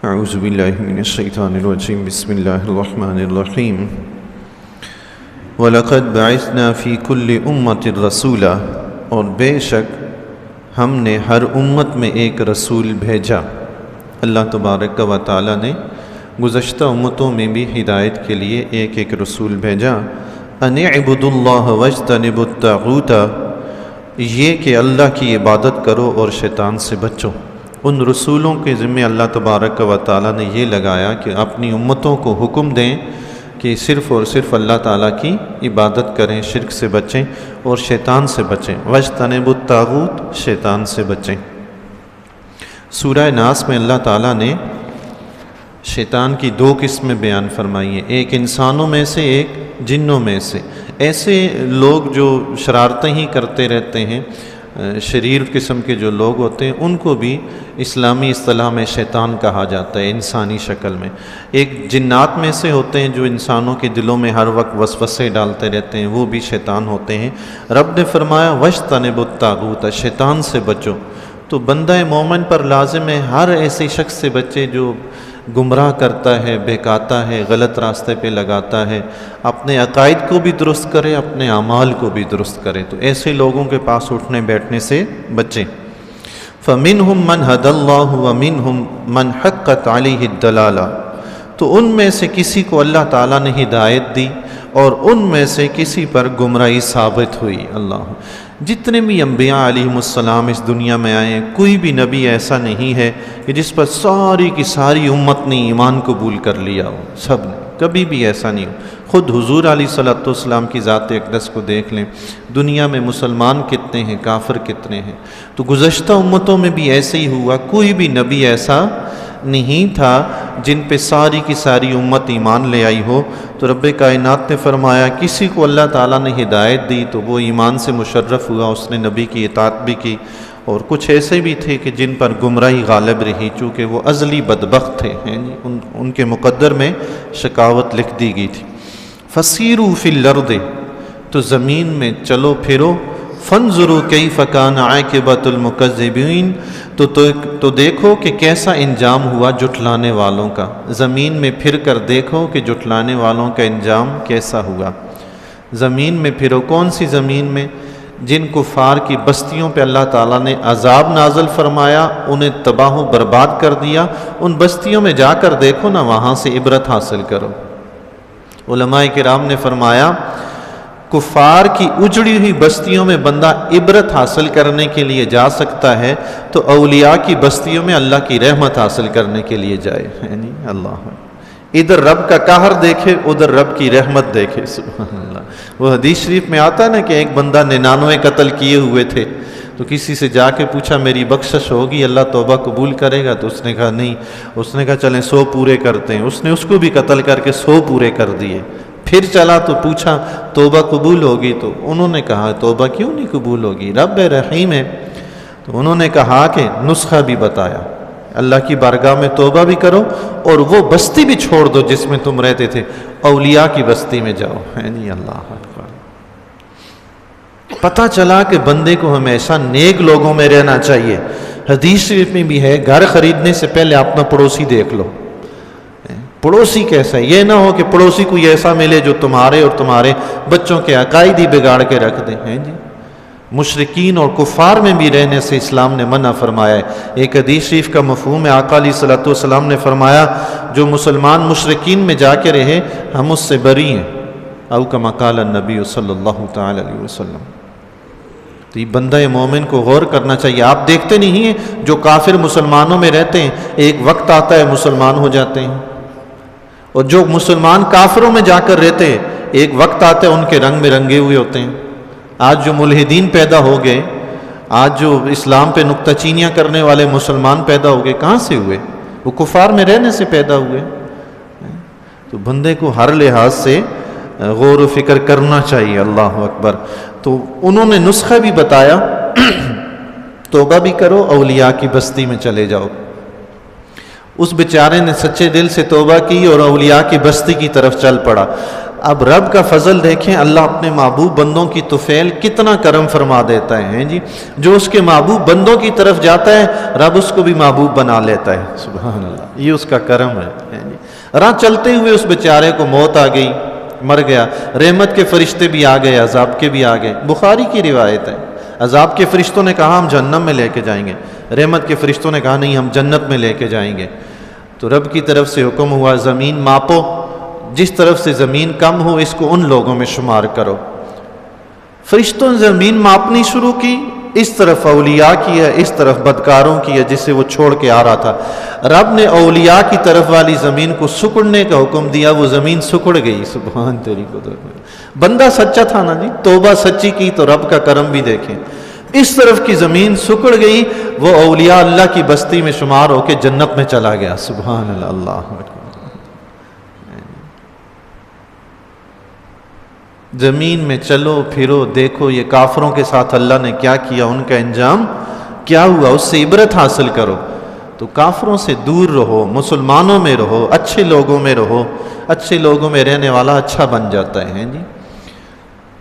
اعوذ باللہ من الشیطان الرجیم بسم اللہ الرحمن الرحیم وَلَقَدْ بَعِثْنَا فِي كُلِّ أُمَّةٍ رَسُولًا، اور بے شک ہم نے ہر امت میں ایک رسول بھیجا۔ اللہ تبارک و تعالی نے گزشتہ امتوں میں بھی ہدایت کے لیے ایک ایک رسول بھیجا۔ أَنِ اعْبُدُوا اللَّهَ وَاجْتَنِبُوا الطَّاغُوتَ، یہ کہ اللہ کی عبادت کرو اور شیطان سے بچو۔ ان رسولوں کے ذمہ اللہ تبارک و تعالی نے یہ لگایا کہ اپنی امتوں کو حکم دیں کہ صرف اور صرف اللہ تعالیٰ کی عبادت کریں، شرک سے بچیں اور شیطان سے بچیں۔ وَاجْتَنِبُوا الطَّاغُوتَ، شیطان سے بچیں۔ سورہ ناس میں اللہ تعالیٰ نے شیطان کی دو قسمیں بیان فرمائی ہیں، ایک انسانوں میں سے، ایک جنوں میں سے۔ ایسے لوگ جو شرارتیں ہی کرتے رہتے ہیں، شریر قسم کے جو لوگ ہوتے ہیں، ان کو بھی اسلامی اصطلاح میں شیطان کہا جاتا ہے انسانی شکل میں۔ ایک جنات میں سے ہوتے ہیں جو انسانوں کے دلوں میں ہر وقت وسوسے ڈالتے رہتے ہیں، وہ بھی شیطان ہوتے ہیں۔ رب نے فرمایا وَاجْتَنِبُوا الطَّاغُوتَ، شیطان سے بچو۔ تو بندہ مومن پر لازم ہے ہر ایسے شخص سے بچے جو گمراہ کرتا ہے، بہکاتا ہے، غلط راستے پہ لگاتا ہے، اپنے عقائد کو بھی درست کرے، اپنے اعمال کو بھی درست کرے۔ تو ایسے لوگوں کے پاس اٹھنے بیٹھنے سے بچیں۔ فَمِنْهُمْ مَنْ هَدَى اللَّهُ وَمِنْهُمْ مَنْ حَقَّتْ عَلَيْهِ الضَّلَالَةُ، تو ان میں سے کسی کو اللہ تعالیٰ نے ہدایت دی اور ان میں سے کسی پر گمراہی ثابت ہوئی۔ اللہ، جتنے بھی انبیاء علیہم السلام اس دنیا میں آئے ہیں، کوئی بھی نبی ایسا نہیں ہے کہ جس پر ساری کی ساری امت نے ایمان قبول کر لیا ہو، سب نے، کبھی بھی ایسا نہیں ہو۔ خود حضور علیہ صلوٰۃ والسلام کی ذات اقدس کو دیکھ لیں، دنیا میں مسلمان کتنے ہیں، کافر کتنے ہیں۔ تو گزشتہ امتوں میں بھی ایسے ہی ہوا، کوئی بھی نبی ایسا نہیں تھا جن پہ ساری کی ساری امت ایمان لے آئی ہو۔ تو رب کائنات نے فرمایا کسی کو اللہ تعالیٰ نے ہدایت دی تو وہ ایمان سے مشرف ہوا، اس نے نبی کی اطاعت بھی کی، اور کچھ ایسے بھی تھے کہ جن پر گمراہی غالب رہی، چونکہ وہ ازلی بدبخت تھے، ان کے مقدر میں شقاوت لکھ دی گئی تھی۔ فَسِیرُوا فِی الْأَرْضِ، تو زمین میں چلو پھرو، فَانظُرُوا کَیْفَ کَانَ عَاقِبَةُ الْمُکَذِّبِینَ، تو دیکھو کہ کیسا انجام ہوا جھٹلانے والوں کا۔ زمین میں پھر کر دیکھو کہ جھٹلانے والوں کا انجام کیسا ہوا۔ زمین میں پھرو، کون سی زمین میں؟ جن کفار کی بستیوں پہ اللہ تعالیٰ نے عذاب نازل فرمایا، انہیں تباہ و برباد کر دیا، ان بستیوں میں جا کر دیکھو نا، وہاں سے عبرت حاصل کرو۔ علماء کرام نے فرمایا کفار کی اجڑی ہوئی بستیوں میں بندہ عبرت حاصل کرنے کے لیے جا سکتا ہے، تو اولیاء کی بستیوں میں اللہ کی رحمت حاصل کرنے کے لیے جائے۔ یعنی اللہ ادھر رب کا قہر دیکھے، ادھر رب کی رحمت دیکھے۔ سبحان اللہ۔ وہ حدیث شریف میں آتا ہے نا کہ ایک بندہ 99 قتل کیے ہوئے تھے، تو کسی سے جا کے پوچھا میری بخشش ہوگی، اللہ توبہ قبول کرے گا؟ تو اس نے کہا نہیں۔ اس نے کہا چلیں 100 پورے کرتے ہیں۔ اس نے اس کو بھی قتل کر کے 100 پورے کر دیے۔ پھر چلا تو پوچھا توبہ قبول ہوگی؟ تو انہوں نے کہا توبہ کیوں نہیں قبول ہوگی، رب رحیم ہے۔ تو انہوں نے کہا کہ نسخہ بھی بتایا، اللہ کی بارگاہ میں توبہ بھی کرو اور وہ بستی بھی چھوڑ دو جس میں تم رہتے تھے، اولیاء کی بستی میں جاؤ۔ ہے نہیں؟ اللہ اکبر۔ پتہ چلا کہ بندے کو ہمیشہ نیک لوگوں میں رہنا چاہیے۔ حدیث شریف میں بھی ہے گھر خریدنے سے پہلے اپنا پڑوسی دیکھ لو، پڑوسی کیسا ہے۔ یہ نہ ہو کہ پڑوسی کو ایسا ملے جو تمہارے اور تمہارے بچوں کے عقائد ہی بگاڑ کے رکھ دیں۔ ہیں جی، مشرکین اور کفار میں بھی رہنے سے اسلام نے منع فرمایا ہے۔ ایک حدیث شریف کا مفہوم ہے، آقا علیہ صلوٰۃ والسلام نے فرمایا جو مسلمان مشرکین میں جا کے رہے ہم اس سے بری ہیں، او کما قال النبی صلی اللہ تعالی علیہ وسلم۔ تو یہ بندہ مومن کو غور کرنا چاہیے۔ آپ دیکھتے نہیں ہیں جو کافر مسلمانوں میں رہتے ہیں، ایک وقت آتا ہے مسلمان ہو جاتے ہیں، اور جو مسلمان کافروں میں جا کر رہتے ہیں ایک وقت آتا ہے ان کے رنگ میں رنگے ہوئے ہوتے ہیں۔ آج جو ملحدین پیدا ہو گئے، آج جو اسلام پہ نکتہ چینیاں کرنے والے مسلمان پیدا ہو گئے، کہاں سے ہوئے؟ وہ کفار میں رہنے سے پیدا ہوئے۔ تو بندے کو ہر لحاظ سے غور و فکر کرنا چاہیے۔ اللہ اکبر۔ تو انہوں نے نسخہ بھی بتایا، توبہ بھی کرو، اولیاء کی بستی میں چلے جاؤ۔ اس بیچارے نے سچے دل سے توبہ کی اور اولیاء کی بستی کی طرف چل پڑا۔ اب رب کا فضل دیکھیں، اللہ اپنے محبوب بندوں کی طفیل کتنا کرم فرما دیتا ہے جی، جو اس کے محبوب بندوں کی طرف جاتا ہے رب اس کو بھی محبوب بنا لیتا ہے، سبحان اللہ، یہ اس کا کرم ہے جی۔ راہ چلتے ہوئے اس بیچارے کو موت آ گئی، مر گیا، رحمت کے فرشتے بھی آ گئے، عذاب کے بھی آ گئے، بخاری کی روایت ہے۔ عذاب کے فرشتوں نے کہا ہم جہنم میں لے کے جائیں گے، رحمت کے فرشتوں نے کہا نہیں ہم جنت میں لے کے جائیں گے۔ تو رب کی طرف سے حکم ہوا زمین ماپو، جس طرف سے زمین کم ہو اس کو ان لوگوں میں شمار کرو۔ فرشتوں نے زمین ماپنی شروع کی، اس طرف اولیاء کی ہے، اس طرف بدکاروں کی ہے جسے وہ چھوڑ کے آ رہا تھا۔ رب نے اولیاء کی طرف والی زمین کو سکڑنے کا حکم دیا، وہ زمین سکڑ گئی، سبحان تیری قدرت۔ بندہ سچا تھا نا جی، توبہ سچی کی تو رب کا کرم بھی دیکھیں، اس طرف کی زمین سکڑ گئی، وہ اولیاء اللہ کی بستی میں شمار ہو کے جنت میں چلا گیا، سبحان اللہ، اللہ اکبر۔ زمین میں چلو پھرو دیکھو یہ کافروں کے ساتھ اللہ نے کیا کیا، ان کا انجام کیا ہوا، اس سے عبرت حاصل کرو۔ تو کافروں سے دور رہو، مسلمانوں میں رہو، اچھے لوگوں میں رہو، اچھے لوگوں میں رہنے والا اچھا بن جاتا ہے جی۔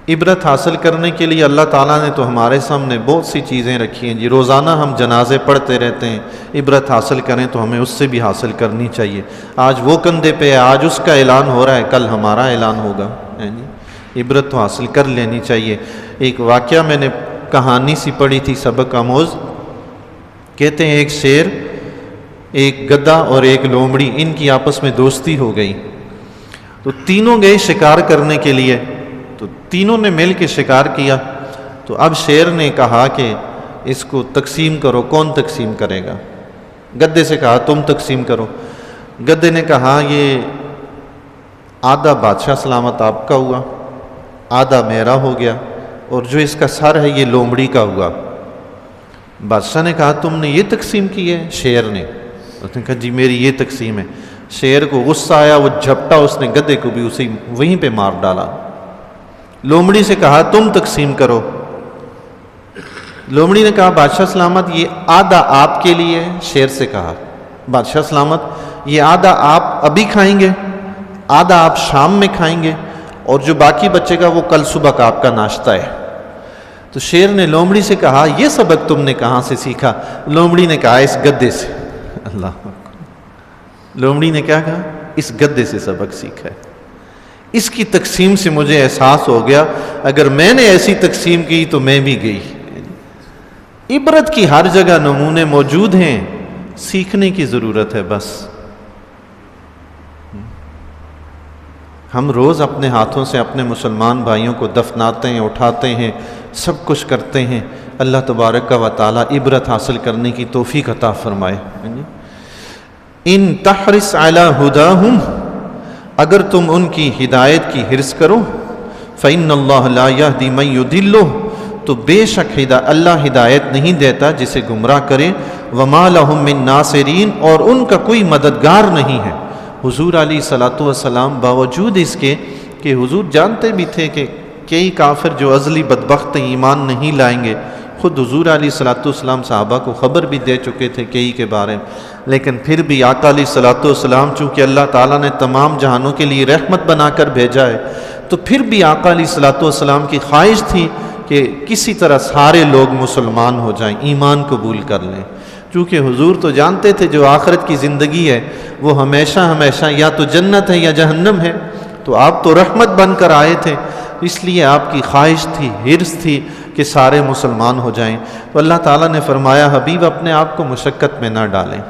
عبرت حاصل کرنے کے لیے اللہ تعالیٰ نے تو ہمارے سامنے بہت سی چیزیں رکھی ہیں جی، روزانہ ہم جنازے پڑھتے رہتے ہیں، عبرت حاصل کریں تو ہمیں اس سے بھی حاصل کرنی چاہیے۔ آج وہ کندھے پہ ہے، آج اس کا اعلان ہو رہا ہے، کل ہمارا اعلان ہوگا جی، عبرت تو حاصل کر لینی چاہیے۔ ایک واقعہ میں نے کہانی سی پڑھی تھی سبق آموز، کہتے ہیں ایک شیر، ایک گدھا اور ایک لومڑی، ان کی آپس میں دوستی ہو گئی، تو تینوں گئے شکار کرنے کے لیے، تو تینوں نے مل کے شکار کیا۔ تو اب شیر نے کہا کہ اس کو تقسیم کرو، کون تقسیم کرے گا؟ گدھے سے کہا تم تقسیم کرو۔ گدھے نے کہا یہ آدھا بادشاہ سلامت آپ کا ہوا، آدھا میرا ہو گیا، اور جو اس کا سر ہے یہ لومڑی کا ہوا۔ بادشاہ نے کہا تم نے یہ تقسیم کی ہے؟ شیر نے، اس نے کہا جی میری یہ تقسیم ہے۔ شیر کو غصہ آیا، وہ جھپٹا، اس نے گدھے کو بھی اسی وہیں پہ مار ڈالا۔ لومڑی سے کہا تم تقسیم کرو۔ لومڑی نے کہا بادشاہ سلامت یہ آدھا آپ کے لیے ہے۔ شیر سے کہا بادشاہ سلامت یہ آدھا آپ ابھی کھائیں گے، آدھا آپ شام میں کھائیں گے، اور جو باقی بچے گا وہ کل صبح کا آپ کا ناشتہ ہے۔ تو شیر نے لومڑی سے کہا یہ سبق تم نے کہاں سے سیکھا؟ لومڑی نے کہا اس گدھے سے۔ اللہ، لومڑی نے کیا کہا؟ اس گدھے سے سبق سیکھا ہے۔ اس کی تقسیم سے مجھے احساس ہو گیا اگر میں نے ایسی تقسیم کی تو میں بھی گئی۔ عبرت کی ہر جگہ نمونے موجود ہیں، سیکھنے کی ضرورت ہے بس۔ ہم روز اپنے ہاتھوں سے اپنے مسلمان بھائیوں کو دفناتے ہیں، اٹھاتے ہیں، سب کچھ کرتے ہیں۔ اللہ تبارک و تعالی عبرت حاصل کرنے کی توفیق عطا فرمائے۔ ان تحرص علی ہداہم، اگر تم ان کی ہدایت کی حرص کرو، فإن اللہ لا یہدی من یضلہ، تو بے شک اللہ ہدایت نہیں دیتا جسے گمراہ کرے، وما لہم من ناصرین، اور ان کا کوئی مددگار نہیں ہے۔ حضور علیہ الصلوۃ والسلام باوجود اس کے کہ حضور جانتے بھی تھے کہ کئی کافر جو ازلی بدبخت ایمان نہیں لائیں گے، خود حضور علیہ الصلوۃ والسلام صحابہ کو خبر بھی دے چکے تھے کئی کے بارے میں، لیکن پھر بھی آقا علیہ الصلوۃ والسلام چونکہ اللہ تعالیٰ نے تمام جہانوں کے لیے رحمت بنا کر بھیجا ہے، تو پھر بھی آقا علیہ الصلوۃ والسلام کی خواہش تھی کہ کسی طرح سارے لوگ مسلمان ہو جائیں، ایمان قبول کر لیں، چونکہ حضور تو جانتے تھے جو آخرت کی زندگی ہے وہ ہمیشہ ہمیشہ یا تو جنت ہے یا جہنم ہے، تو آپ تو رحمت بن کر آئے تھے، اس لیے آپ کی خواہش تھی، حرص تھی کہ سارے مسلمان ہو جائیں۔ تو اللہ تعالیٰ نے فرمایا حبیب اپنے آپ کو مشقت میں نہ ڈالیں،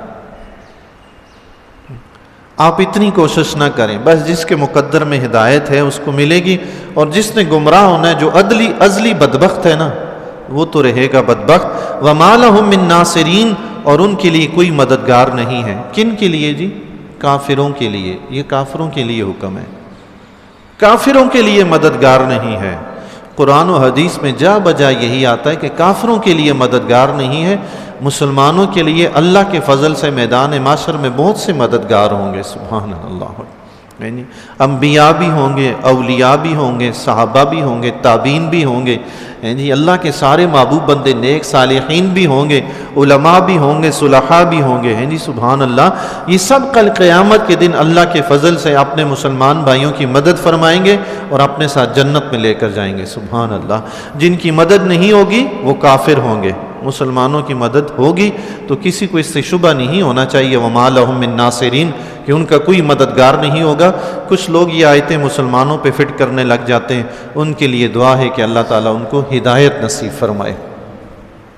آپ اتنی کوشش نہ کریں، بس جس کے مقدر میں ہدایت ہے اس کو ملے گی، اور جس نے گمراہ ہونا ہے جو ازلی بدبخت ہے نا وہ تو رہے گا بدبخت۔ وما لہم من ناصرین، اور ان کے لیے کوئی مددگار نہیں ہے۔ کن کے لیے جی؟ کافروں کے لیے۔ یہ کافروں کے لیے حکم ہے، کافروں کے لیے مددگار نہیں ہے۔ قرآن و حدیث میں جا بجا یہی آتا ہے کہ کافروں کے لیے مددگار نہیں ہے، مسلمانوں کے لیے اللہ کے فضل سے میدان معاشر میں بہت سے مددگار ہوں گے۔ سبحان اللہ، انبیاء بھی ہوں گے، اولیاء بھی ہوں گے، صحابہ بھی ہوں گے، تابعین بھی ہوں گے، اللہ کے سارے محبوب بندے نیک صالحین بھی ہوں گے، علماء بھی ہوں گے، صلحاء بھی ہوں گے، سبحان اللہ۔ یہ سب کل قیامت کے دن اللہ کے فضل سے اپنے مسلمان بھائیوں کی مدد فرمائیں گے اور اپنے ساتھ جنت میں لے کر جائیں گے، سبحان اللہ۔ جن کی مدد نہیں ہوگی وہ کافر ہوں گے، مسلمانوں کی مدد ہوگی تو کسی کو اس سے شبہ نہیں ہونا چاہیے، وَمَا لَهُم مِّن نَاصِرِينَ، کہ ان کا کوئی مددگار نہیں ہوگا۔ کچھ لوگ یہ آیتیں مسلمانوں پہ فٹ کرنے لگ جاتے ہیں، ان کے لیے دعا ہے کہ اللہ تعالیٰ ان کو ہدایت نصیب فرمائے۔